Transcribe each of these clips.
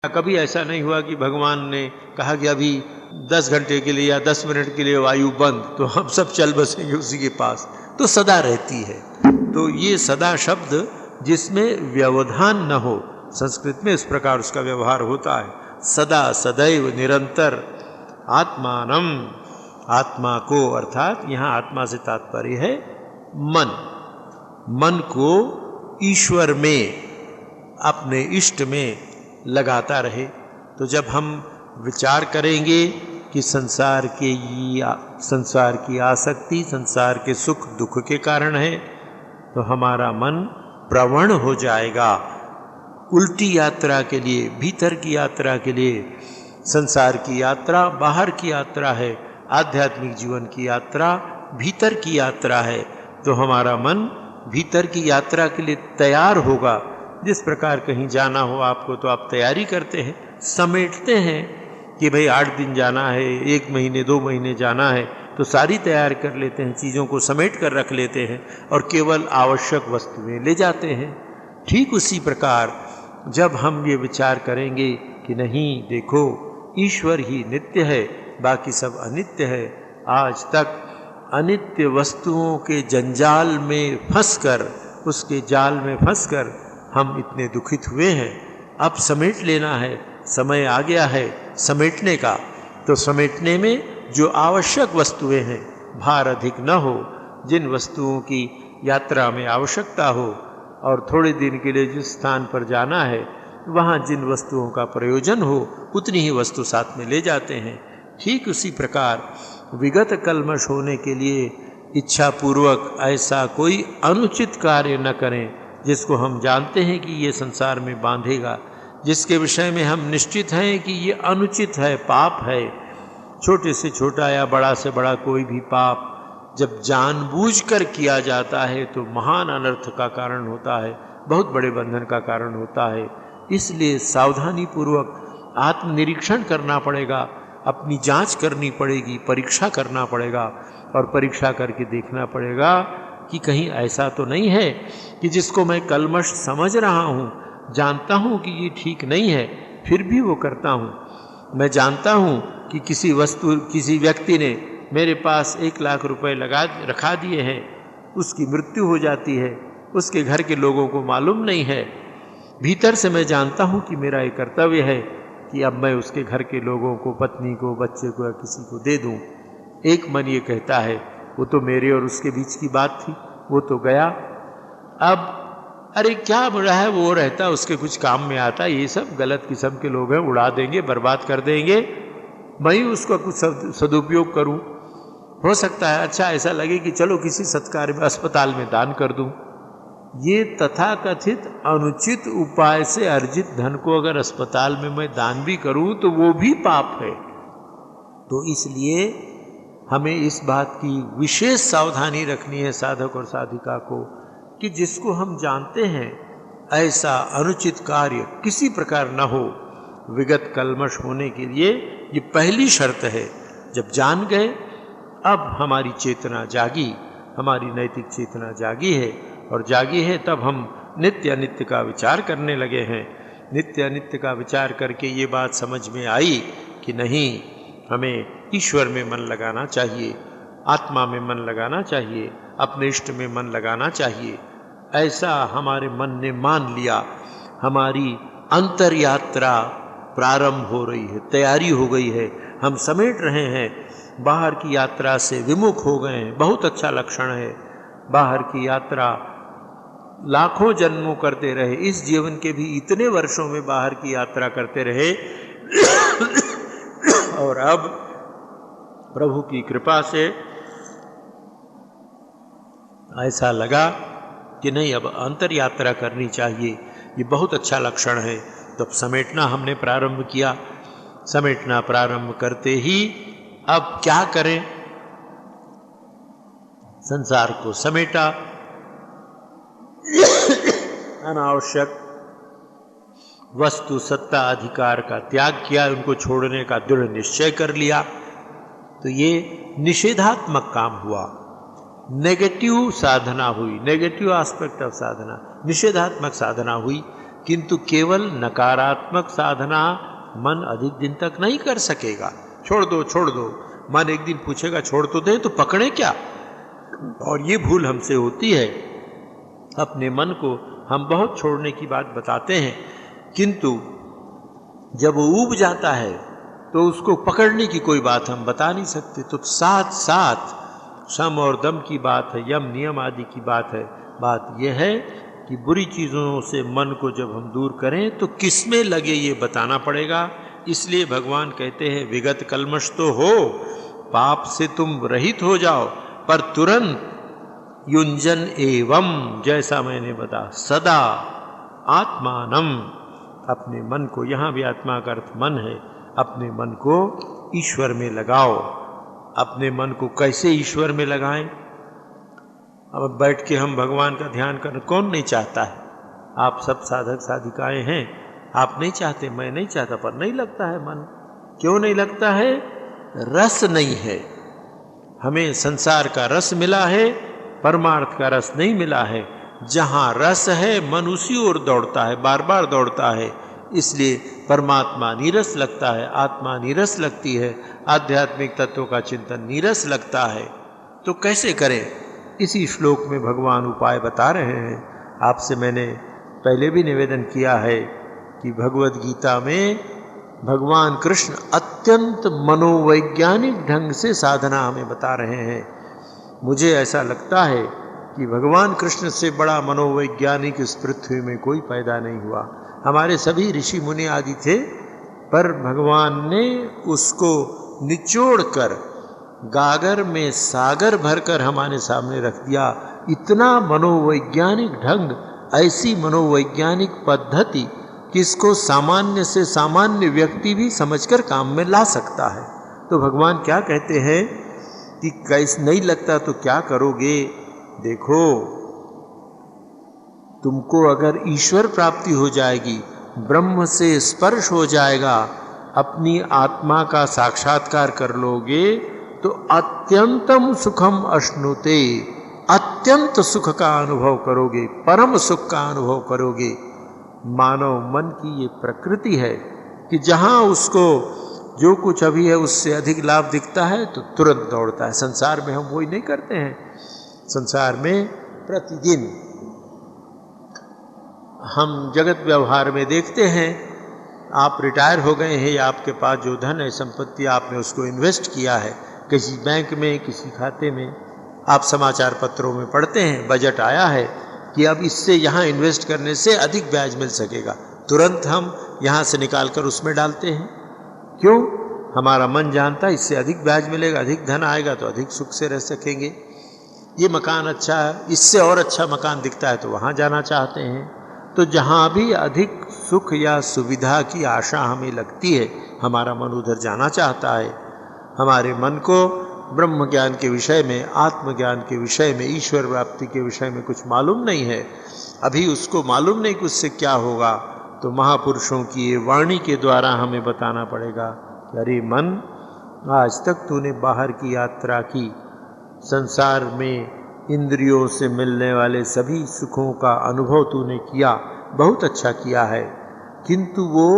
कभी ऐसा नहीं हुआ कि भगवान ने कहा कि अभी 10 घंटे के लिए या 10 मिनट के लिए वायु बंद, तो हम सब चल बसेंगे उसी के पास। तो सदा रहती है। तो ये सदा शब्द जिसमें व्यवधान न हो, संस्कृत में इस प्रकार उसका व्यवहार होता है। सदा, सदैव, निरंतर, आत्मानम, आत्मा को, अर्थात यहाँ आत्मा से तात्पर्य है मन। मन को ईश्वर में, अपने इष्ट में लगाता रहे। तो जब हम विचार करेंगे कि संसार की आसक्ति संसार के सुख दुख के कारण है, तो हमारा मन प्रवण हो जाएगा उल्टी यात्रा के लिए, भीतर की यात्रा के लिए। संसार की यात्रा बाहर की यात्रा है, आध्यात्मिक जीवन की यात्रा भीतर की यात्रा है। तो हमारा मन भीतर की यात्रा के लिए तैयार होगा। जिस प्रकार कहीं जाना हो आपको, तो आप तैयारी करते हैं, समेटते हैं कि भाई 8 दिन जाना है, 1 महीने 2 महीने जाना है, तो सारी तैयार कर लेते हैं, चीज़ों को समेट कर रख लेते हैं और केवल आवश्यक वस्तुएं ले जाते हैं। ठीक उसी प्रकार जब हम ये विचार करेंगे कि नहीं, देखो ईश्वर ही नित्य है, बाकी सब अनित्य है। आज तक अनित्य वस्तुओं के जंजाल में फंसकर, उसके जाल में फंसकर हम इतने दुखित हुए हैं। अब समेट लेना है, समय आ गया है समेटने का। तो समेटने में जो आवश्यक वस्तुएं हैं, भार अधिक न हो, जिन वस्तुओं की यात्रा में आवश्यकता हो और थोड़े दिन के लिए जिस स्थान पर जाना है वहाँ जिन वस्तुओं का प्रयोजन हो, उतनी ही वस्तु साथ में ले जाते हैं। ठीक उसी प्रकार विगत कल्मष होने के लिए इच्छापूर्वक ऐसा कोई अनुचित कार्य न करें जिसको हम जानते हैं कि ये संसार में बांधेगा, जिसके विषय में हम निश्चित हैं कि ये अनुचित है, पाप है। छोटे से छोटा या बड़ा से बड़ा कोई भी पाप जब जानबूझकर किया जाता है तो महान अनर्थ का कारण होता है, बहुत बड़े बंधन का कारण होता है। इसलिए सावधानी पूर्वक आत्मनिरीक्षण करना पड़ेगा, अपनी जांच करनी पड़ेगी, परीक्षा करना पड़ेगा और परीक्षा करके देखना पड़ेगा कि कहीं ऐसा तो नहीं है कि जिसको मैं कल्मष समझ रहा हूँ, जानता हूँ कि ये ठीक नहीं है, फिर भी वो करता हूँ। मैं जानता हूँ कि किसी व्यक्ति ने मेरे पास 1 लाख रुपए रखा दिए हैं, उसकी मृत्यु हो जाती है, उसके घर के लोगों को मालूम नहीं है। भीतर से मैं जानता हूँ कि मेरा ये कर्तव्य है कि अब मैं उसके घर के लोगों को, पत्नी को, बच्चे को या किसी को दे दूँ। एक मन ये कहता है वो तो मेरे और उसके बीच की बात थी, वो तो गया, अब अरे क्या बुरा है, वो रहता, उसके कुछ काम में आता। ये सब गलत किस्म के लोग हैं, उड़ा देंगे, बर्बाद कर देंगे, मैं ही उसका कुछ सदुपयोग करूं। हो सकता है अच्छा ऐसा लगे कि चलो किसी सत्कार में, अस्पताल में दान कर दूं। ये तथाकथित अनुचित उपाय से अर्जित धन को अगर अस्पताल में मैं दान भी करूं तो वो भी पाप है। तो इसलिए हमें इस बात की विशेष सावधानी रखनी है साधक और साधिका को कि जिसको हम जानते हैं ऐसा अनुचित कार्य किसी प्रकार न हो। विगत कल्मष होने के लिए ये पहली शर्त है। जब जान गए, अब हमारी चेतना जागी, हमारी नैतिक चेतना जागी है, और जागी है तब हम नित्य अनित्य का विचार करने लगे हैं। नित्य अनित्य का विचार करके ये बात समझ में आई कि नहीं, हमें ईश्वर में मन लगाना चाहिए, आत्मा में मन लगाना चाहिए, अपने इष्ट में मन लगाना चाहिए। ऐसा हमारे मन ने मान लिया। हमारी अंतर यात्रा प्रारंभ हो रही है, तैयारी हो गई है, हम समेट रहे हैं, बाहर की यात्रा से विमुख हो गए हैं। बहुत अच्छा लक्षण है। बाहर की यात्रा लाखों जन्मों करते रहे, इस जीवन के भी इतने वर्षों में बाहर की यात्रा करते रहे और अब प्रभु की कृपा से ऐसा लगा कि नहीं, अब अंतर यात्रा करनी चाहिए। ये बहुत अच्छा लक्षण है। तो समेटना हमने प्रारंभ किया। समेटना प्रारंभ करते ही अब क्या करें, संसार को समेटा, अनावश्यक वस्तु सत्ता अधिकार का त्याग किया, उनको छोड़ने का दृढ़ निश्चय कर लिया। तो ये निषेधात्मक काम हुआ, नेगेटिव साधना हुई, नेगेटिव एस्पेक्ट ऑफ साधना, निषेधात्मक साधना हुई। किंतु केवल नकारात्मक साधना मन अधिक दिन तक नहीं कर सकेगा। छोड़ दो। मन एक दिन पूछेगा छोड़ तो दे, तो पकड़े क्या। और ये भूल हमसे होती है, अपने मन को हम बहुत छोड़ने की बात बताते हैं, किंतु जब वो ऊब जाता है तो उसको पकड़ने की कोई बात हम बता नहीं सकते। तो साथ साथ सम और दम की बात है, यम नियम आदि की बात है। बात यह है कि बुरी चीज़ों से मन को जब हम दूर करें तो किस में लगे ये बताना पड़ेगा। इसलिए भगवान कहते हैं विगत कलमश तो हो, पाप से तुम रहित हो जाओ, पर तुरंत युंजन एवं, जैसा मैंने बताया, सदा आत्मानम, अपने मन को, यहाँ भी आत्मा का अर्थ मन है, अपने मन को ईश्वर में लगाओ। अपने मन को कैसे ईश्वर में लगाएं? अब बैठ के हम भगवान का ध्यान करना कौन नहीं चाहता है? आप सब साधक साधिकाएं हैं, आप नहीं चाहते, मैं नहीं चाहता, पर नहीं लगता है मन। क्यों नहीं लगता है? रस नहीं है। हमें संसार का रस मिला है, परमार्थ का रस नहीं मिला है। जहाँ रस है मन उसी ओर दौड़ता है, बार बार दौड़ता है। इसलिए परमात्मा नीरस लगता है, आत्मा नीरस लगती है, आध्यात्मिक तत्वों का चिंतन नीरस लगता है। तो कैसे करें? इसी श्लोक में भगवान उपाय बता रहे हैं। आपसे मैंने पहले भी निवेदन किया है कि भगवद गीता में भगवान कृष्ण अत्यंत मनोवैज्ञानिक ढंग से साधना हमें बता रहे हैं। मुझे ऐसा लगता है कि भगवान कृष्ण से बड़ा मनोवैज्ञानिक इस पृथ्वी में कोई पैदा नहीं हुआ। हमारे सभी ऋषि मुनि आदि थे, पर भगवान ने उसको निचोड़कर गागर में सागर भरकर हमारे सामने रख दिया। इतना मनोवैज्ञानिक ढंग, ऐसी मनोवैज्ञानिक पद्धति कि इसको सामान्य से सामान्य व्यक्ति भी समझकर काम में ला सकता है। तो भगवान क्या कहते हैं कि कैसे नहीं लगता तो क्या करोगे? देखो, तुमको अगर ईश्वर प्राप्ति हो जाएगी, ब्रह्म से स्पर्श हो जाएगा, अपनी आत्मा का साक्षात्कार कर लोगे, तो अत्यंतम सुखम अश्नुते, अत्यंत सुख का अनुभव करोगे, परम सुख का अनुभव करोगे। मानव मन की ये प्रकृति है कि जहाँ उसको जो कुछ अभी है उससे अधिक लाभ दिखता है तो तुरंत दौड़ता है। संसार में हम वही नहीं करते हैं। संसार में प्रतिदिन हम जगत व्यवहार में देखते हैं, आप रिटायर हो गए हैं या आपके पास जो धन है, संपत्ति, आपने उसको इन्वेस्ट किया है किसी बैंक में, किसी खाते में। आप समाचार पत्रों में पढ़ते हैं बजट आया है कि अब इससे यहाँ इन्वेस्ट करने से अधिक ब्याज मिल सकेगा। तुरंत हम यहाँ से निकाल कर उसमें डालते हैं। क्यों? हमारा मन जानता है इससे अधिक ब्याज मिलेगा, अधिक धन आएगा तो अधिक सुख से रह सकेंगे। ये मकान अच्छा है, इससे और अच्छा मकान दिखता है तो वहाँ जाना चाहते हैं। तो जहाँ भी अधिक सुख या सुविधा की आशा हमें लगती है, हमारा मन उधर जाना चाहता है। हमारे मन को ब्रह्म ज्ञान के विषय में, आत्मज्ञान के विषय में, ईश्वर प्राप्ति के विषय में कुछ मालूम नहीं है। अभी उसको मालूम नहीं कि उससे क्या होगा। तो महापुरुषों की ये वाणी के द्वारा हमें बताना पड़ेगा कि अरे मन, आज तक तूने बाहर की यात्रा की, संसार में इंद्रियों से मिलने वाले सभी सुखों का अनुभव तूने किया, बहुत अच्छा किया है, किंतु वो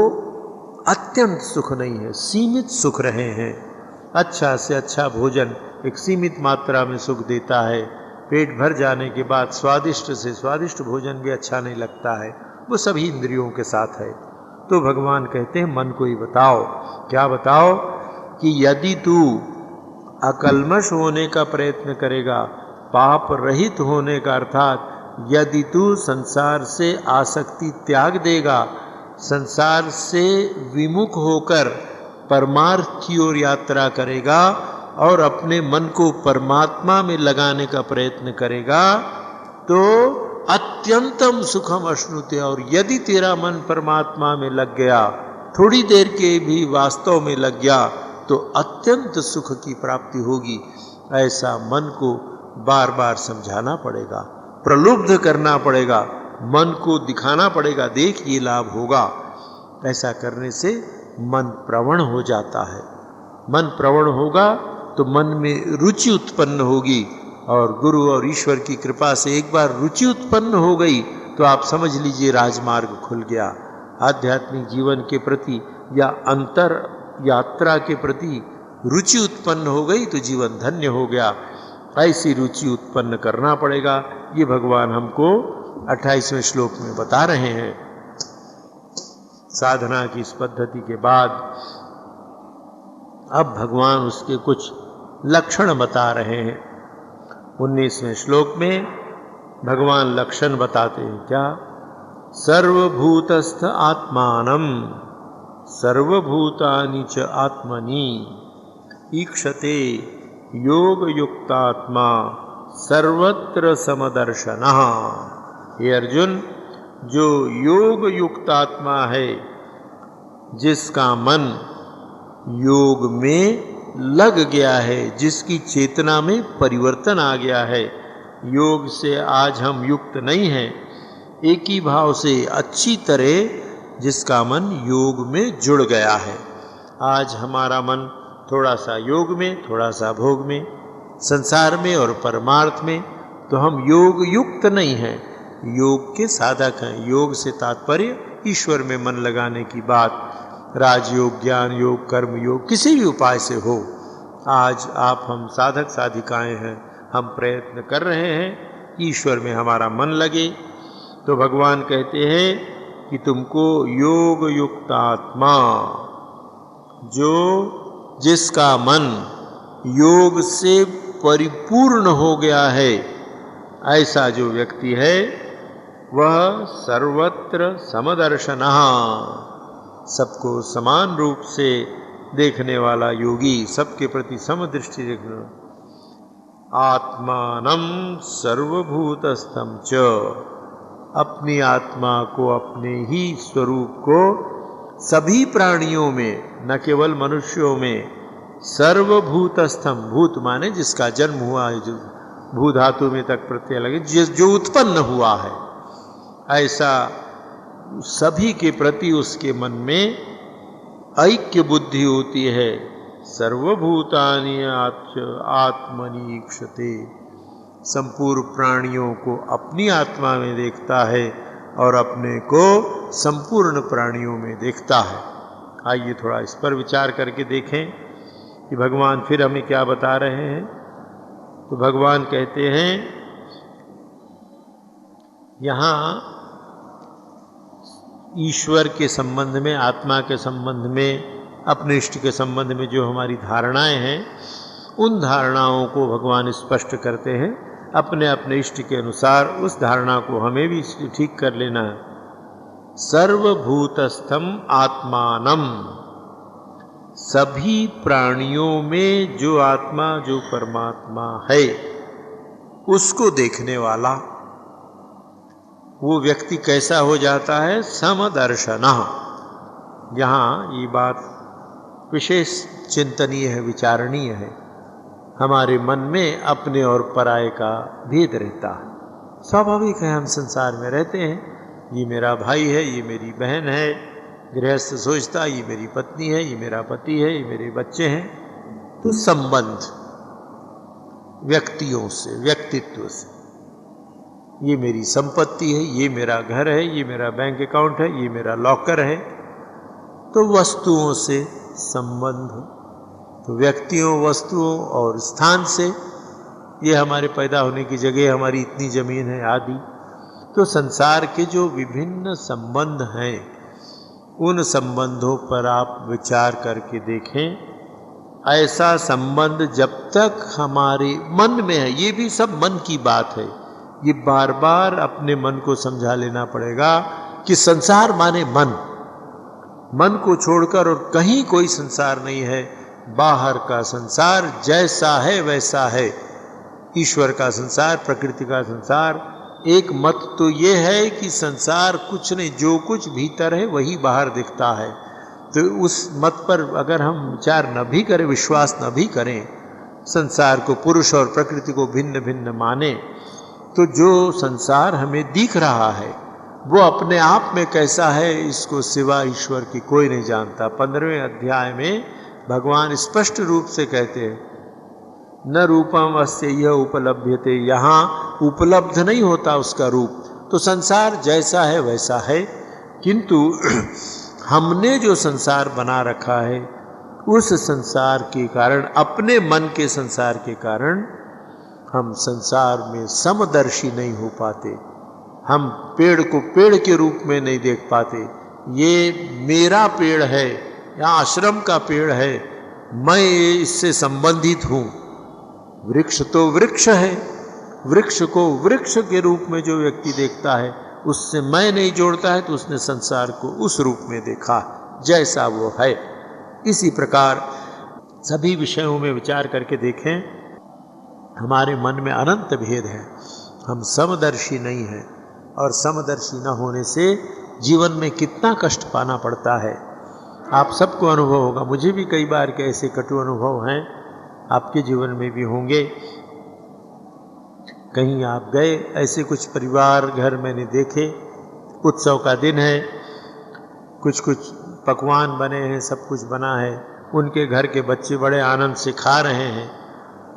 अत्यंत सुख नहीं है, सीमित सुख रहे हैं। अच्छा से अच्छा भोजन एक सीमित मात्रा में सुख देता है। पेट भर जाने के बाद स्वादिष्ट से स्वादिष्ट भोजन भी अच्छा नहीं लगता है। वो सभी इंद्रियों के साथ है। तो भगवान कहते हैं मन को ही बताओ। क्या बताओ? कि यदि तू अकल्मष होने का प्रयत्न करेगा, पाप रहित होने का, अर्थात यदि तू संसार से आसक्ति त्याग देगा, संसार से विमुख होकर परमार्थ की ओर यात्रा करेगा और अपने मन को परमात्मा में लगाने का प्रयत्न करेगा, तो अत्यंतम सुखम अश्नुते। और यदि तेरा मन परमात्मा में लग गया, थोड़ी देर के भी वास्तव में लग गया, तो अत्यंत सुख की प्राप्ति होगी। ऐसा मन को बार बार समझाना पड़ेगा, प्रलुब्ध करना पड़ेगा, मन को दिखाना पड़ेगा, देख ये लाभ होगा। ऐसा करने से मन प्रवण हो जाता है। मन प्रवण होगा तो मन में रुचि उत्पन्न होगी, और गुरु और ईश्वर की कृपा से एक बार रुचि उत्पन्न हो गई तो आप समझ लीजिए राजमार्ग खुल गया। आध्यात्मिक जीवन के प्रति या अंतर यात्रा के प्रति रुचि उत्पन्न हो गई तो जीवन धन्य हो गया। ऐसी रुचि उत्पन्न करना पड़ेगा। ये भगवान हमको 28वें श्लोक में बता रहे हैं। साधना की इस पद्धति के बाद अब भगवान उसके कुछ लक्षण बता रहे हैं। 19वें श्लोक में भगवान लक्षण बताते हैं क्या? सर्वभूतस्थ आत्मानं सर्वभूतानि च आत्मनि ईक्षते योग युक्तात्मा सर्वत्र समदर्शनः। हे अर्जुन, जो योग युक्तात्मा है, जिसका मन योग में लग गया है, जिसकी चेतना में परिवर्तन आ गया है, योग से आज हम युक्त नहीं हैं, एक ही भाव से अच्छी तरह जिसका मन योग में जुड़ गया है। आज हमारा मन थोड़ा सा योग में, थोड़ा सा भोग में, संसार में और परमार्थ में, तो हम योग युक्त नहीं हैं, योग के साधक हैं। योग से तात्पर्य ईश्वर में मन लगाने की बात, राजयोग, ज्ञान योग, कर्म योग, किसी भी उपाय से हो। आज आप हम साधक साधिकाएं हैं, हम प्रयत्न कर रहे हैं ईश्वर में हमारा मन लगे। तो भगवान कहते हैं कि तुमको योग युक्त आत्मा, जो जिसका मन योग से परिपूर्ण हो गया है, ऐसा जो व्यक्ति है वह सर्वत्र समदर्शनः, सबको समान रूप से देखने वाला योगी, सबके प्रति समदृष्टि देखने वाला। आत्मानं सर्वभूतस्थं च, अपनी आत्मा को, अपने ही स्वरूप को सभी प्राणियों में, न केवल मनुष्यों में, सर्वभूतस्थम, भूत माने जिसका जन्म हुआ है, जो भू धातु में तक प्रत्यय लगे, जो उत्पन्न हुआ है, ऐसा सभी के प्रति उसके मन में ऐक्य बुद्धि होती है। सर्वभूतानि आत्मनि ईक्षते, संपूर्ण प्राणियों को अपनी आत्मा में देखता है और अपने को संपूर्ण प्राणियों में देखता है। आइए थोड़ा इस पर विचार करके देखें कि भगवान फिर हमें क्या बता रहे हैं। तो भगवान कहते हैं यहाँ ईश्वर के संबंध में, आत्मा के संबंध में, अपने इष्ट के संबंध में जो हमारी धारणाएं हैं, उन धारणाओं को भगवान स्पष्ट करते हैं। अपने अपने इष्ट के अनुसार उस धारणा को हमें भी ठीक कर लेना है। सर्वभूतस्थम आत्मानम, सभी प्राणियों में जो आत्मा, जो परमात्मा है, उसको देखने वाला वो व्यक्ति कैसा हो जाता है? समदर्शनः। यहाँ ये बात विशेष चिंतनीय है, विचारणीय है। हमारे मन में अपने और पराये का भेद रहता है। स्वाभाविक है, हम संसार में रहते हैं, ये मेरा भाई है, ये मेरी बहन है, गृहस्थ सोचता ये मेरी पत्नी है, ये मेरा पति है, ये मेरे बच्चे हैं। तो संबंध व्यक्तियों से, व्यक्तित्व से, ये मेरी संपत्ति है, ये मेरा घर है, ये मेरा बैंक अकाउंट है, ये मेरा लॉकर है। तो वस्तुओं से संबंध, तो व्यक्तियों, वस्तुओं और स्थान से, ये हमारे पैदा होने की जगह, हमारी इतनी जमीन है आदि। तो संसार के जो विभिन्न संबंध हैं, उन संबंधों पर आप विचार करके देखें। ऐसा संबंध जब तक हमारे मन में है, ये भी सब मन की बात है, ये बार बार अपने मन को समझा लेना पड़ेगा कि संसार माने मन, मन को छोड़कर और कहीं कोई संसार नहीं है। बाहर का संसार जैसा है वैसा है, ईश्वर का संसार, प्रकृति का संसार। एक मत तो ये है कि संसार कुछ नहीं, जो कुछ भीतर है वही बाहर दिखता है। तो उस मत पर अगर हम विचार न भी करें, विश्वास न भी करें, संसार को, पुरुष और प्रकृति को भिन्न भिन्न माने, तो जो संसार हमें दिख रहा है वो अपने आप में कैसा है, इसको सिवा ईश्वर की कोई नहीं जानता। 15वें अध्याय में भगवान स्पष्ट रूप से कहते हैं, न रूपम अस्य यह उपलभ्यते, यहाँ उपलब्ध नहीं होता उसका रूप। तो तो संसार जैसा है वैसा है, किंतु हमने जो संसार बना रखा है उस संसार के कारण, अपने मन के संसार के कारण हम संसार में समदर्शी नहीं हो पाते। हम पेड़ को पेड़ के रूप में नहीं देख पाते। ये मेरा पेड़ है या आश्रम का पेड़ है, मैं इससे संबंधित हूँ। वृक्ष तो वृक्ष है, वृक्ष को वृक्ष के रूप में जो व्यक्ति देखता है उससे मैं नहीं जोड़ता है, तो उसने संसार को उस रूप में देखा जैसा वो है। इसी प्रकार सभी विषयों में विचार करके देखें, हमारे मन में अनंत भेद है, हम समदर्शी नहीं हैं, और समदर्शी न होने से जीवन में कितना कष्ट पाना पड़ता है। आप सबको अनुभव होगा, मुझे भी कई बार के ऐसे कटु अनुभव हैं, आपके जीवन में भी होंगे। कहीं आप गए, ऐसे कुछ परिवार घर मैंने देखे, उत्सव का दिन है, कुछ कुछ पकवान बने हैं, सब कुछ बना है, उनके घर के बच्चे बड़े आनंद से खा रहे हैं।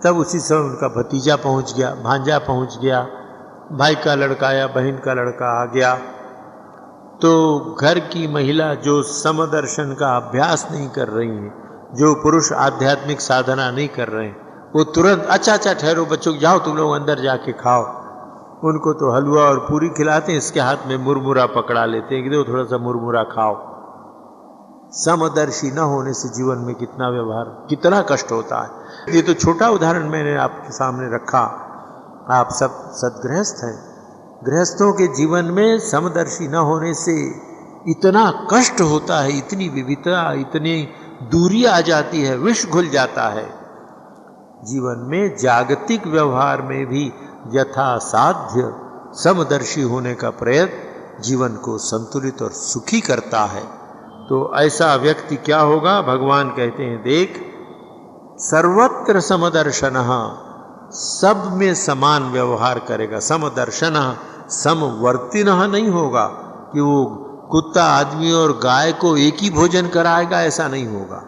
तब उसी समय उनका भतीजा पहुंच गया, भांजा पहुंच गया, भाई का लड़का या बहन का लड़का आ गया। तो घर की महिला जो समदर्शन का अभ्यास नहीं कर रही है, जो पुरुष आध्यात्मिक साधना नहीं कर रहे हैं, वो तुरंत अच्छा ठहरो बच्चों, जाओ तुम लोग अंदर जाके खाओ। उनको तो हलवा और पूरी खिलाते हैं, इसके हाथ में मुरमुरा पकड़ा लेते हैं कि दो थोड़ा सा मुरमुरा खाओ। समदर्शी न होने से जीवन में कितना व्यवहार, कितना कष्ट होता है। ये तो छोटा उदाहरण मैंने आपके सामने रखा। आप सब सद्गृहस्थ हैं, गृहस्थों के जीवन में समदर्शी न होने से इतना कष्ट होता है, इतनी विविधता, इतनी दूरी आ जाती है, विष घुल जाता है। जीवन में जागतिक व्यवहार में भी यथासाध्य समदर्शी होने का प्रयत्न जीवन को संतुलित और सुखी करता है। तो ऐसा व्यक्ति क्या होगा? भगवान कहते हैं, देख सर्वत्र समदर्शनः, सब में समान व्यवहार करेगा। समदर्शनः, समवर्तिनः नहीं होगा कि वो कुत्ता आदमी और गाय को एक ही भोजन कराएगा, ऐसा नहीं होगा।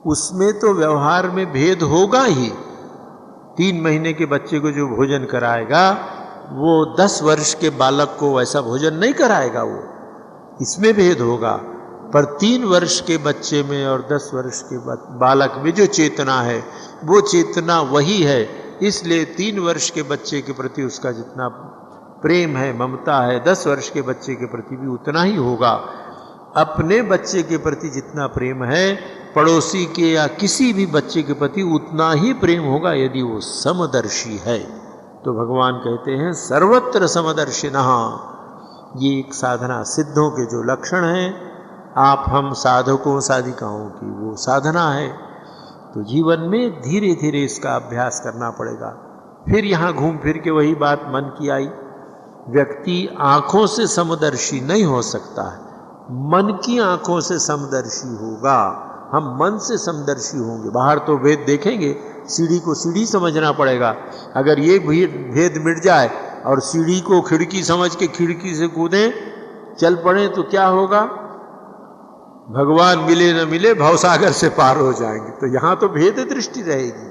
उसमें तो व्यवहार में भेद होगा ही। 3 महीने के बच्चे को जो भोजन कराएगा वो 10 वर्ष के बालक को वैसा भोजन नहीं कराएगा, वो इसमें भेद होगा। पर 3 वर्ष के बच्चे में और 10 वर्ष के बालक में जो चेतना है वो चेतना वही है। इसलिए 3 वर्ष के बच्चे के प्रति उसका जितना प्रेम है, ममता है, 10 वर्ष के बच्चे के प्रति भी उतना ही होगा। अपने बच्चे के प्रति जितना प्रेम है, पड़ोसी के या किसी भी बच्चे के प्रति उतना ही प्रेम होगा यदि वो समदर्शी है। तो भगवान कहते हैं सर्वत्र समदर्शिनः। ये एक साधना सिद्धों के जो लक्षण हैं, आप हम साधकों साधिकाओं की वो साधना है। तो जीवन में धीरे धीरे इसका अभ्यास करना पड़ेगा। फिर यहाँ घूम फिर के वही बात मन की आई, व्यक्ति आँखों से समदर्शी नहीं हो सकता है, मन की आँखों से समदर्शी होगा। हम मन से समदर्शी होंगे। बाहर तो भेद देखेंगे, सीढ़ी को सीढ़ी समझना पड़ेगा। अगर ये भेद मिट जाए और सीढ़ी को खिड़की समझ के खिड़की से कूदें, चल पड़े, तो क्या होगा? भगवान मिले न मिले भवसागर से पार हो जाएंगे। तो यहाँ तो भेद दृष्टि रहेगी,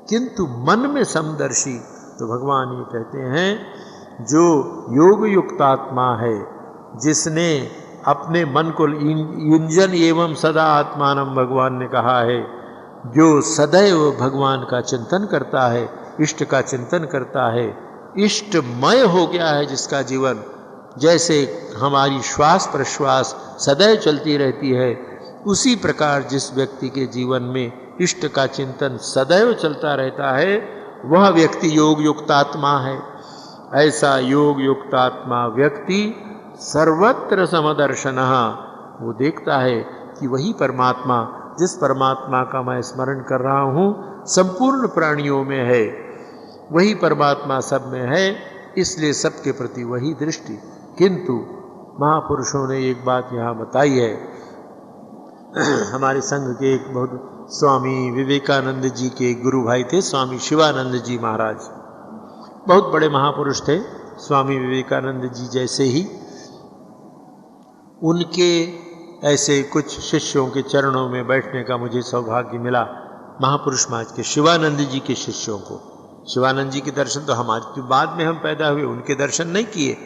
किंतु मन में समदर्शी, तो भगवान ये कहते हैं जो योग युक्त आत्मा है, जिसने अपने मन को युंजन एवं सदा आत्मानम, भगवान ने कहा है, जो सदैव भगवान का चिंतन करता है, इष्ट का चिंतन करता है, इष्टमय हो गया है जिसका जीवन, जैसे हमारी श्वास प्रश्वास सदैव चलती रहती है, उसी प्रकार जिस व्यक्ति के जीवन में इष्ट का चिंतन सदैव चलता रहता है, वह व्यक्ति योग युक्त आत्मा है। ऐसा योग युक्त आत्मा व्यक्ति सर्वत्र समदर्शनः, वो देखता है कि वही परमात्मा, जिस परमात्मा का मैं स्मरण कर रहा हूँ, संपूर्ण प्राणियों में है, वही परमात्मा सब में है, इसलिए सबके प्रति वही दृष्टि। किंतु महापुरुषों ने एक बात यहाँ बताई है। हमारे संघ के एक बहुत स्वामी विवेकानंद जी के गुरु भाई थे, स्वामी शिवानंद जी महाराज, बहुत बड़े महापुरुष थे, स्वामी विवेकानंद जी जैसे ही। उनके ऐसे कुछ शिष्यों के चरणों में बैठने का मुझे सौभाग्य मिला, महापुरुष महाराज के शिवानंद जी के शिष्यों को। शिवानंद जी के दर्शन तो हमारे बाद में हम पैदा हुए, उनके दर्शन नहीं किए।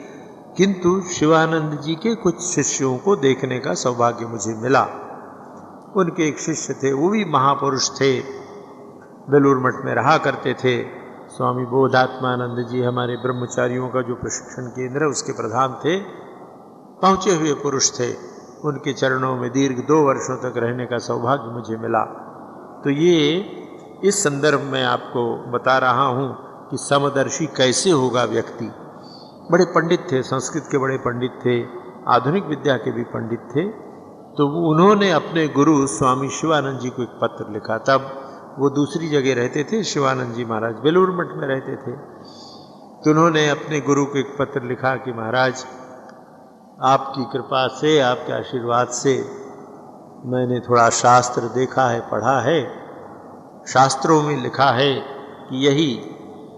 किंतु शिवानंद जी के कुछ शिष्यों को देखने का सौभाग्य मुझे मिला। उनके एक शिष्य थे, वो भी महापुरुष थे, बेलूर मठ में रहा करते थे। स्वामी बोधात्मानंद जी हमारे ब्रह्मचारियों का जो प्रशिक्षण केंद्र है उसके प्रधान थे, पहुँचे हुए पुरुष थे। उनके चरणों में दीर्घ 2 वर्षों तक रहने का सौभाग्य मुझे मिला। तो ये इस संदर्भ में आपको बता रहा हूँ कि समदर्शी कैसे होगा व्यक्ति। बड़े पंडित थे, संस्कृत के बड़े पंडित थे, आधुनिक विद्या के भी पंडित थे। तो उन्होंने अपने गुरु स्वामी शिवानंद जी को एक पत्र लिखा। तब वो दूसरी जगह रहते थे, शिवानंद जी महाराज बेलूर मठ में रहते थे। तो उन्होंने अपने गुरु को एक पत्र लिखा कि महाराज, आपकी कृपा से, आपके आशीर्वाद से मैंने थोड़ा शास्त्र देखा है, पढ़ा है। शास्त्रों में लिखा है कि यही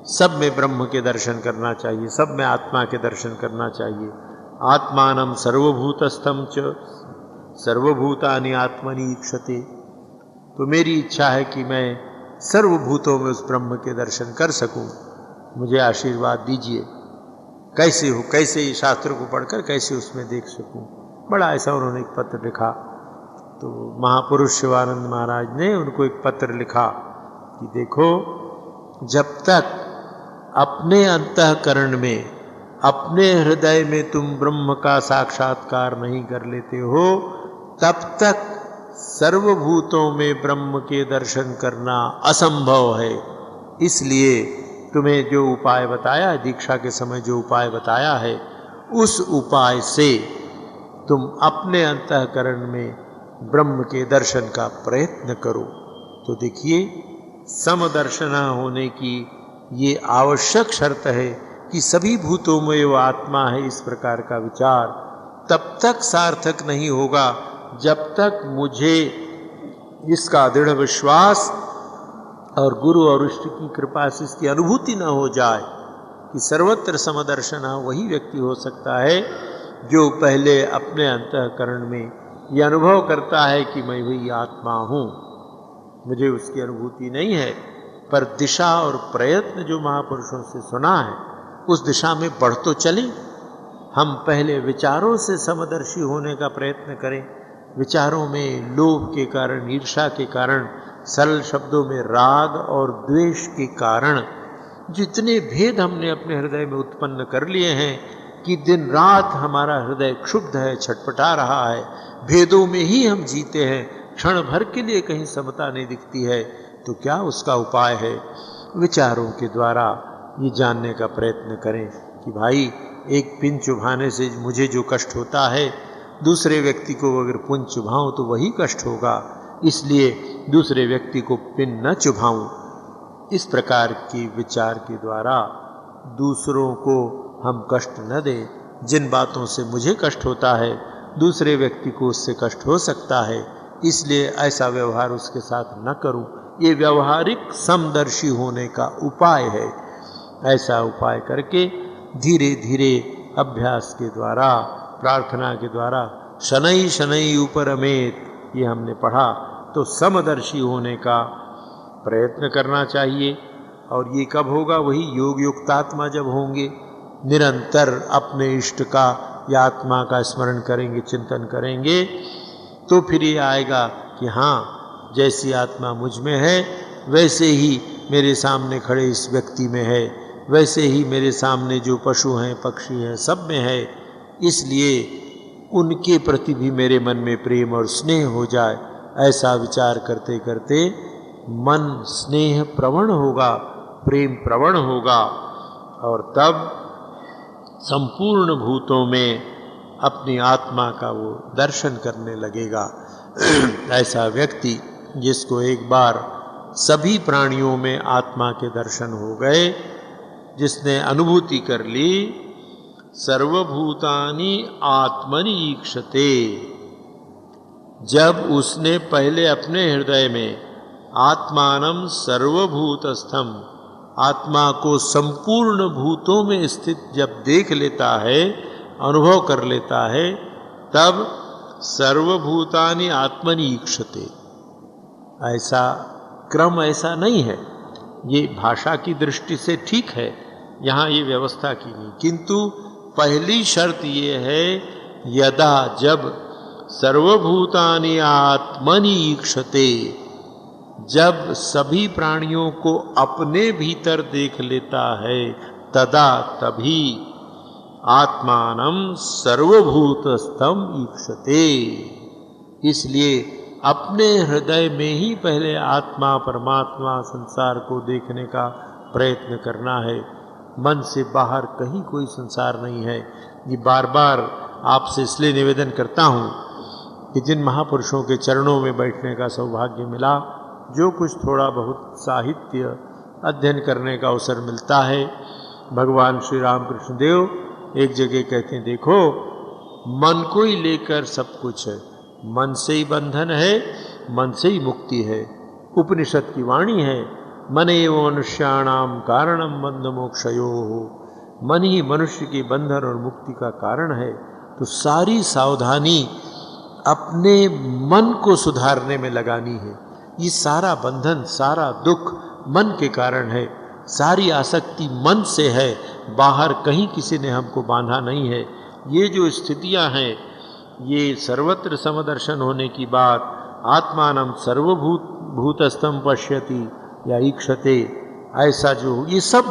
सब में ब्रह्म के दर्शन करना चाहिए, सब में आत्मा के दर्शन करना चाहिए। आत्मानम सर्वभूतस्थम च सर्वभूतानि आत्मनि ईक्षते। तो मेरी इच्छा है कि मैं सर्वभूतों में उस ब्रह्म के दर्शन कर सकूं। मुझे आशीर्वाद दीजिए, कैसे हो, कैसे शास्त्र को पढ़कर कैसे उसमें देख सकूं। बड़ा ऐसा उन्होंने एक पत्र लिखा। तो महापुरुष शिवानंद महाराज ने उनको एक पत्र लिखा कि देखो, जब तक अपने अंतःकरण में, अपने हृदय में तुम ब्रह्म का साक्षात्कार नहीं कर लेते हो, तब तक सर्वभूतों में ब्रह्म के दर्शन करना असंभव है। इसलिए तुम्हें जो उपाय बताया, दीक्षा के समय जो उपाय बताया है, उस उपाय से तुम अपने अंतःकरण में ब्रह्म के दर्शन का प्रयत्न करो। तो देखिए, समदर्शना होने की ये आवश्यक शर्त है कि सभी भूतों में वो आत्मा है, इस प्रकार का विचार तब तक सार्थक नहीं होगा जब तक मुझे इसका दृढ़ विश्वास और गुरु और इष्ट की कृपा से इसकी अनुभूति न हो जाए कि सर्वत्र समदर्शना वही व्यक्ति हो सकता है जो पहले अपने अंतःकरण में यह अनुभव करता है कि मैं वही आत्मा हूँ। मुझे उसकी अनुभूति नहीं है, पर दिशा और प्रयत्न जो महापुरुषों से सुना है उस दिशा में बढ़ तो चलें। हम पहले विचारों से समदर्शी होने का प्रयत्न करें। विचारों में लोभ के कारण, ईर्ष्या के कारण, सरल शब्दों में राग और द्वेष के कारण जितने भेद हमने अपने हृदय में उत्पन्न कर लिए हैं कि दिन रात हमारा हृदय क्षुब्ध है, छटपटा रहा है, भेदों में ही हम जीते हैं, क्षण भर के लिए कहीं समता नहीं दिखती है। तो क्या उसका उपाय है? विचारों के द्वारा ये जानने का प्रयत्न करें कि भाई, एक पिन चुभाने से मुझे जो कष्ट होता है, दूसरे व्यक्ति को अगर पिन चुभाऊं तो वही कष्ट होगा, इसलिए दूसरे व्यक्ति को पिन न चुभाऊं। इस प्रकार के विचार के द्वारा दूसरों को हम कष्ट न दें। जिन बातों से मुझे कष्ट होता है, दूसरे व्यक्ति को उससे कष्ट हो सकता है, इसलिए ऐसा व्यवहार उसके साथ न करूं। ये व्यवहारिक समदर्शी होने का उपाय है। ऐसा उपाय करके धीरे धीरे अभ्यास के द्वारा, प्रार्थना के द्वारा, शनै शनै उपरमेत, ये हमने पढ़ा, तो समदर्शी होने का प्रयत्न करना चाहिए। और ये कब होगा? वही योग युक्तात्मा जब होंगे, निरंतर अपने इष्ट का या आत्मा का स्मरण करेंगे, चिंतन करेंगे, तो फिर ये आएगा कि हाँ, जैसी आत्मा मुझ में है वैसे ही मेरे सामने खड़े इस व्यक्ति में है, वैसे ही मेरे सामने जो पशु हैं, पक्षी हैं, सब में है। इसलिए उनके प्रति भी मेरे मन में प्रेम और स्नेह हो जाए। ऐसा विचार करते करते मन स्नेह प्रवण होगा, प्रेम प्रवण होगा, और तब संपूर्ण भूतों में अपनी आत्मा का वो दर्शन करने लगेगा। ऐसा व्यक्ति जिसको एक बार सभी प्राणियों में आत्मा के दर्शन हो गए, जिसने अनुभूति कर ली, सर्वभूतानि आत्मनि ईक्षते, जब उसने पहले अपने हृदय में आत्मानं सर्वभूतस्थम, आत्मा को संपूर्ण भूतों में स्थित जब देख लेता है, अनुभव कर लेता है, तब सर्वभूतानि आत्मनि ईक्षते। ऐसा क्रम ऐसा नहीं है, ये भाषा की दृष्टि से ठीक है, यहाँ ये व्यवस्था की नहीं, किंतु पहली शर्त ये है, यदा जब सर्वभूतानि आत्मनि ईक्षते, जब सभी प्राणियों को अपने भीतर देख लेता है, तदा तभी आत्मानं सर्वभूतस्थम ईक्षते। इसलिए अपने हृदय में ही पहले आत्मा, परमात्मा, संसार को देखने का प्रयत्न करना है। मन से बाहर कहीं कोई संसार नहीं है। ये बार बार आपसे इसलिए निवेदन करता हूँ कि जिन महापुरुषों के चरणों में बैठने का सौभाग्य मिला, जो कुछ थोड़ा बहुत साहित्य अध्ययन करने का अवसर मिलता है, भगवान श्री रामकृष्ण देव एक जगह कहते हैं, देखो मन को ही लेकर सब कुछ है, मन से ही बंधन है, मन से ही मुक्ति है। उपनिषद की वाणी है, मन एव मनुष्याणाम कारणम बंध मोक्षयोः, मन ही मनुष्य के बंधन और मुक्ति का कारण है। तो सारी सावधानी अपने मन को सुधारने में लगानी है। ये सारा बंधन, सारा दुख मन के कारण है, सारी आसक्ति मन से है, बाहर कहीं किसी ने हमको बांधा नहीं है। ये जो स्थितियां हैं, ये सर्वत्र समदर्शन होने की बात, आत्मानं सर्वभूतस्थं पश्यति या ईक्षते, ऐसा जो ये सब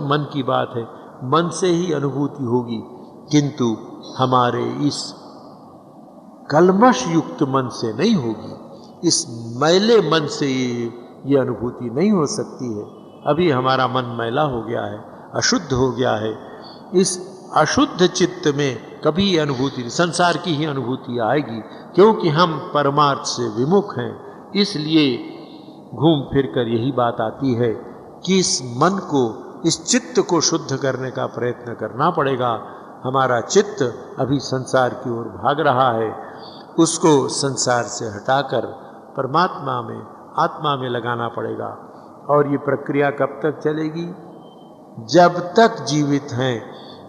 मन की बात है, मन से ही अनुभूति होगी। किंतु हमारे इस कल्मश युक्त मन से नहीं होगी, इस मैले मन से ये अनुभूति नहीं हो सकती है। अभी हमारा मन मैला हो गया है, अशुद्ध हो गया है। इस अशुद्ध चित्त में कभी अनुभूति, संसार की ही अनुभूति आएगी, क्योंकि हम परमार्थ से विमुख हैं। इसलिए घूम फिर कर यही बात आती है कि इस मन को, इस चित्त को शुद्ध करने का प्रयत्न करना पड़ेगा। हमारा चित्त अभी संसार की ओर भाग रहा है, उसको संसार से हटाकर परमात्मा में, आत्मा में लगाना पड़ेगा। और ये प्रक्रिया कब तक चलेगी? जब तक जीवित हैं,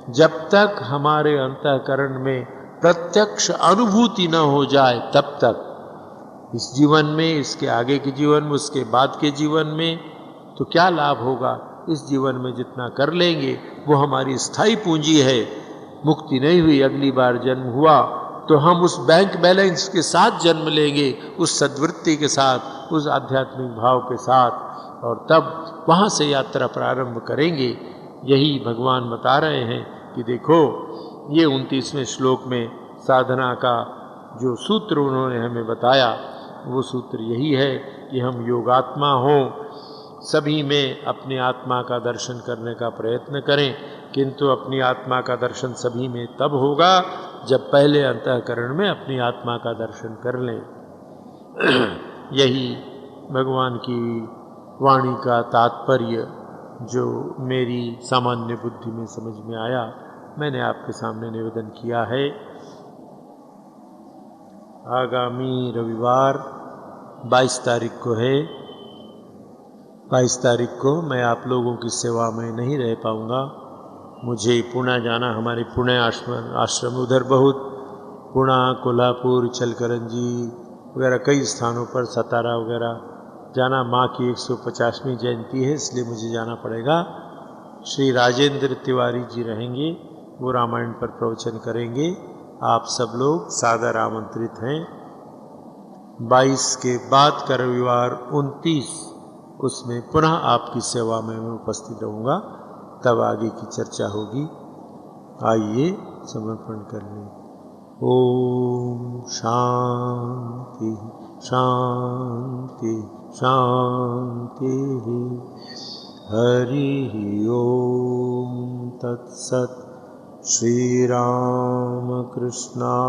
जब तक हमारे अंतःकरण में प्रत्यक्ष अनुभूति न हो जाए, तब तक। इस जीवन में, इसके आगे के जीवन में, उसके बाद के जीवन में तो क्या लाभ होगा? इस जीवन में जितना कर लेंगे वो हमारी स्थायी पूंजी है। मुक्ति नहीं हुई, अगली बार जन्म हुआ तो हम उस बैंक बैलेंस के साथ जन्म लेंगे, उस सद्वृत्ति के साथ, उस आध्यात्मिक भाव के साथ, और तब वहाँ से यात्रा प्रारंभ करेंगे। यही भगवान बता रहे हैं कि देखो, ये 29वें श्लोक में साधना का जो सूत्र उन्होंने हमें बताया, वो सूत्र यही है कि हम योगात्मा हों, सभी में अपनी आत्मा का दर्शन करने का प्रयत्न करें। किंतु अपनी आत्मा का दर्शन सभी में तब होगा जब पहले अंतःकरण में अपनी आत्मा का दर्शन कर लें। यही भगवान की वाणी का तात्पर्य जो मेरी सामान्य बुद्धि में समझ में आया, मैंने आपके सामने निवेदन किया है। आगामी रविवार 22 तारीख को है। 22 तारीख को मैं आप लोगों की सेवा में नहीं रह पाऊँगा। मुझे पुणे जाना, हमारे पुणे आश्रम उधर बहुत, पुणे, कोल्हापुर, इचलकरंजी वगैरह कई स्थानों पर, सतारा वगैरह जाना। माँ की 150वीं जयंती है, इसलिए मुझे जाना पड़ेगा। श्री राजेंद्र तिवारी जी रहेंगे, वो रामायण पर प्रवचन करेंगे। आप सब लोग सादर आमंत्रित हैं। 22 के बाद का रविवार 29, उसमें पुनः आपकी सेवा में मैं उपस्थित रहूँगा। तब आगे की चर्चा होगी। आइए समर्पण करने। ओम शांति शांति शांति। हरि ओम तत्सत्। श्री राम कृष्णार्पणमस्तु।